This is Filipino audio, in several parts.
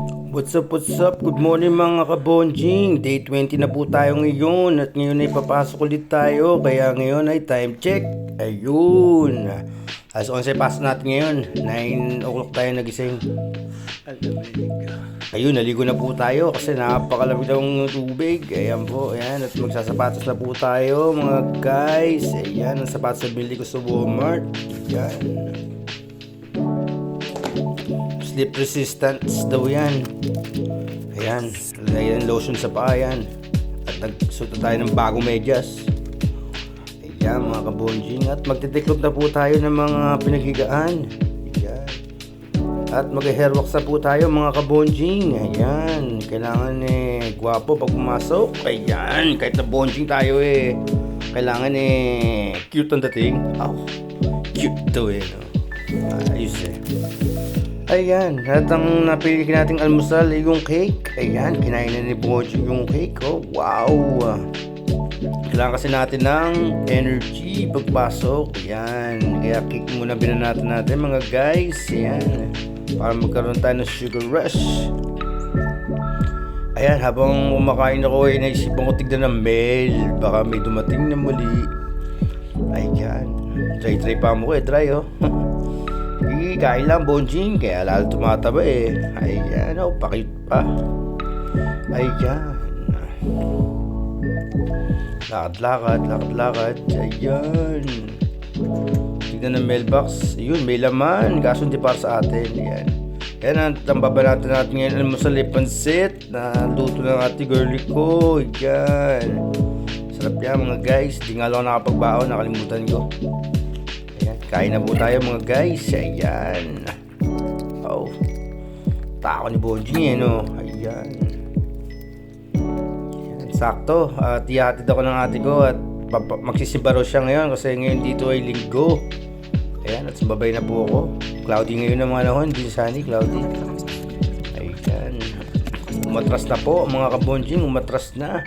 What's up, what's up? Good morning mga kabonjing. Day 20 na po tayo ngayon at ngayon ay papasok ulit tayo. Kaya ngayon ay time check. Ayun. Alas 11 pasok natin ngayon. 9 o'clock tayo nagising. Ayun, naligo na po tayo kasi napakalamig ng tubig. Ayan po, ayan. At magsasapatos na po tayo mga guys. Ayan, ang sapatos na binili ko sa Walmart. Ayan. Slip resistance daw yan. Ayan, lagyan lotion sa paa yan. At nagsuot tayo ng bagong medyas. Ayan mga kabonjing. At magtitiklop na po tayo ng mga pinaghigaan. Ayan. At mag-hairwax na po tayo mga kabonjing. Ayan, kailangan gwapo pag pumasok. Ayan, kahit na bonjing tayo kailangan cute ang dating. Oh, cute to no? Ayos Ayan, at ang napili nating almusal ay yung cake. Ayan, kinain na ni Bonjing yung cake. Oh, wow! Kailangan kasi natin ng energy pagpasok. Ayan, kaya cake muna binanatan natin mga guys. Ayan, para magkaroon tayo ng sugar rush. Ayan, habang kumakain ako naisipan ko tignan ng mail. Baka may dumating na muli. Ayan, dry pa mo dry oh. Kain lang bonjing, kaya lalo tumataba Ayan, pakit pa. Ayan. Lakad. Ayan. Tignan ng mailbox. Ayun, may laman. Kaso hindi para sa atin. Ayan. Ayan, ang babanatan natin ngayon. Alam mo sa pansit na luto ng ate girlie ko. Ayan. Sarap yan mga guys. Di nga lang nakapagbaon, nakalimutan ko. Kain na po tayo mga guys. Ayan. Oh, tako ni Bonjing no. Ayan. Sakto. At ihatid ako ng ate ko. At magsisimba raw siya ngayon. Kasi ngayon dito ay linggo. Ayan. At sumabay na po ako. Cloudy ngayon ang mga nahon. Hindi sunny, cloudy. Ayan. Umatras na po mga kabonjing. Umatras na.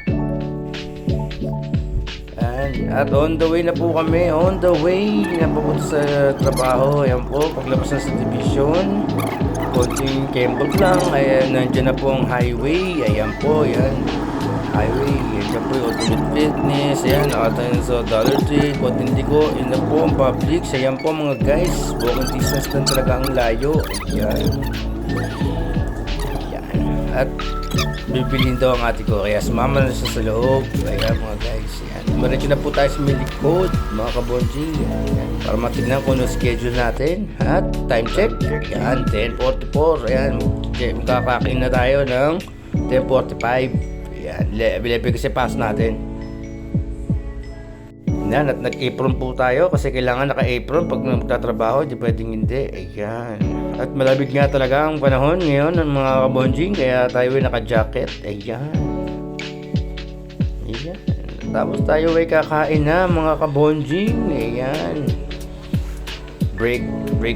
At on the way na po kami. On the way na papunta sa trabaho. Ayan po, paglabas na sa division, konting kembot lang. Ayan, nandyan na po ang highway. Ayan po, ayan, highway. Ayan po yung Ultimate Fitness. Ayan, nakatayo sa Dollar Tree, konting liko. Ayan na po ang Publix. Ayan po mga guys, walking distance lang talaga ang layo. Ayan. At bibilhin daw ang ate ko, kaya sumama na siya sa loob. Ayan mga guys, ayan. Maradyo na po tayo sa milikod mga kabonjing. Ayan, para matignan kung ano schedule natin. At time check, ayan, 10:44. Ayan, magkakakin na tayo ng 10:45. Ayan, 11 kasi pass natin. Ayan, at nag-apron po tayo kasi kailangan naka-apron pag magtatrabaho, di pwedeng hindi. Ayan. At malamig nga talaga ang panahon ngayon ng mga kabonjing, kaya tayo ay naka-jacket. Ayan. Ayan. Tapos tayo ay kakain na mga kabonjing. Ayan. Break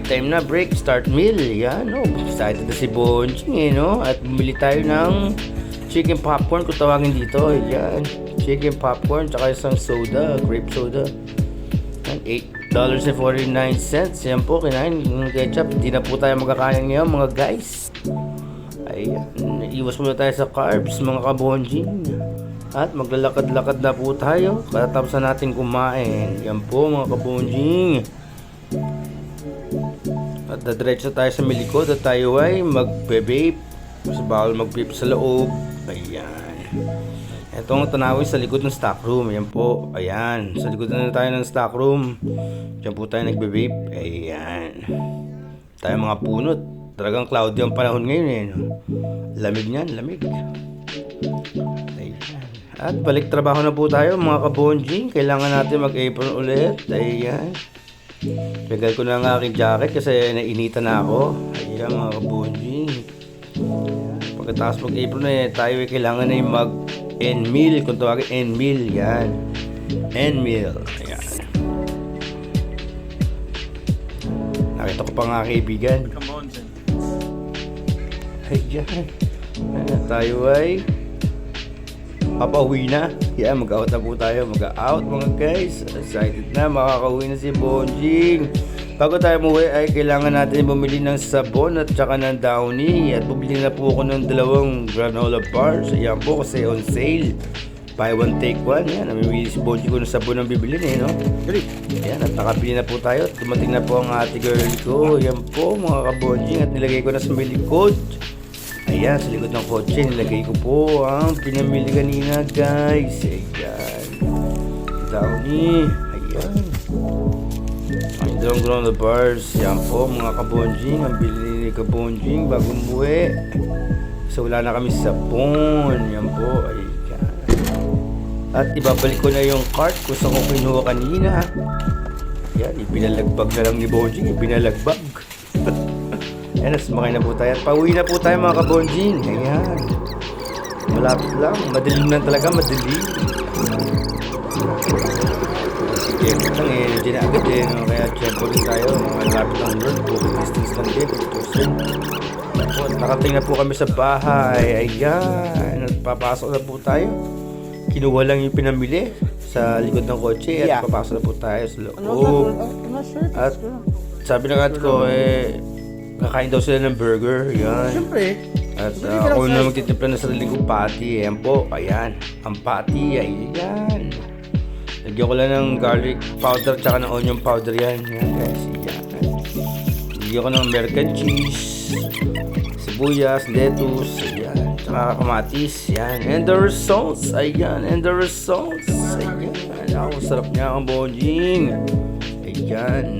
time na, break. Start meal. Ayan, no. Excited na si Bonjing, no. At bumili tayo ng chicken popcorn kung tawagin dito. Ayan. Chicken popcorn, tsaka isang soda, grape soda. $8.49. Yan po, kinain ng ketchup. Hindi na po tayo magkakain ngayon mga guys. Ayan, iwas muna tayo sa carbs mga kabonjing. At maglalakad-lakad na po tayo katapos na natin kumain. Yan po mga kabonjing. At dadiretso tayo sa milikod at tayo ay magbe-vape. Kasi bawal mag-vape sa loob. Ayan. Ito ang tanawin sa likod ng stock room. Ayan po. Ayan. Sa likod na tayo ng stock room. Diyan po tayo nagbe-vape. Ayan. Tayo mga punot. Talagang cloudy ang panahon ngayon no? Lamig niyan. Lamig. Ayan. At balik trabaho na po tayo mga kabonjing. Kailangan natin mag-apron ulit. Ayan. Legal ko na ang aking jacket kasi nainitan na ako. Ayan mga kabonjing. Pagkatapos mag-apron tayo kailangan na mag-end-meal, kung tawagin end-meal, yan. End-meal, ayan. Nakita ko pa nga kaibigan. Ayan. Tayo ay papauwi na. Yan, mag-out na po tayo. Mag-out mga guys. Excited na, makakauwi na si Bonjing. Bago tayo umuwi ay kailangan natin bumili ng sabon at saka ng Downy. At bumili na po ako ng dalawang granola bars. Ayan po kasi on sale. Buy one take one. Yan, namimili si Bonji ko ng sabon ang bibilin no. Ayan, at nakabili na po tayo. At dumating na po ang ate girl ko. Ayan po mga kabonjing. At nilagay ko na sa may likod. Ayan, sa likod ng kotse nilagay ko po ang pinamili kanina guys. Ayan, Downy. Ayan, ang dalawang granola bars. Yan po mga kabonjing. Ang bili ni kabonjing bago umuwi. So wala na kami sabon. Yan po. Ayan. At ibabalik ko na yung cart kung saan ko kinuha kanina. Yan, ipinalagbag na lang ni bonjing. Ipinalagbag. Ayan, sumakay na po tayo. At pauwi na po tayo mga kabonjing. Ayan, malapit lang. Madilim lang talaga. Madilim. Sige lang dyan agad no? Kaya tiyempo rin tayo. Malapit lang doon. Walking distance lang din. 50%. At nakating na po kami sa bahay. Ayan, at papasok na po tayo. Kinuha lang yung pinamili sa likod ng kotse. At papasok na po tayo sa loob. At sabi ng ate ko kakain daw sila ng burger. Yan. Siyempre. At ako na magtitimpla ng sarili kong patty. Ayan po. Ayan. Ang patty. Ayan. Lagyan ko lang ng garlic powder tsaka ng onion powder yan. Yan guys. Ayan. Lagyan ko ng American cheese, sibuyas, lettuce. Ayan. Tsaka kamatis. Yan. And the results. Ayan. And the results. Ayan. Ako, sarap niya ang bonjing. Ayan.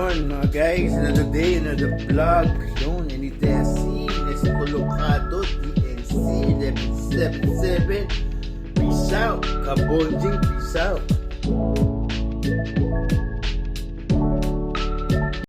Mga guys, another day, another vlog. Yun, NDSC, nasa Colocado, DNC 1177. Peace out, kabonjing, peace out.